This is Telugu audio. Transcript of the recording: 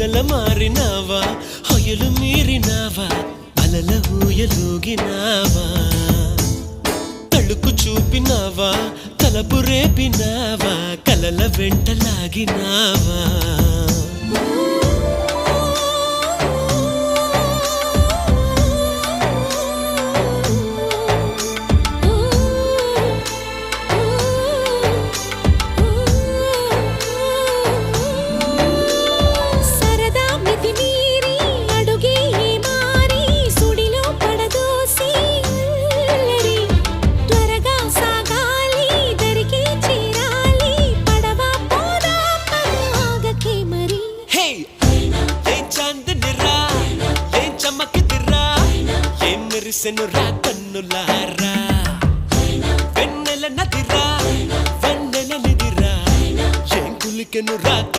పొగల మారినావా హొయలు మీరినావా అలల ఊయలూగినావా తళుకు చూపినావా తలపు రేపినావా కలల వెంటలాగినావా మెరిసెనురా కన్నులారా వెన్నెల నదిరా వెన్నెల నిదిరా ఏం కులికెనురా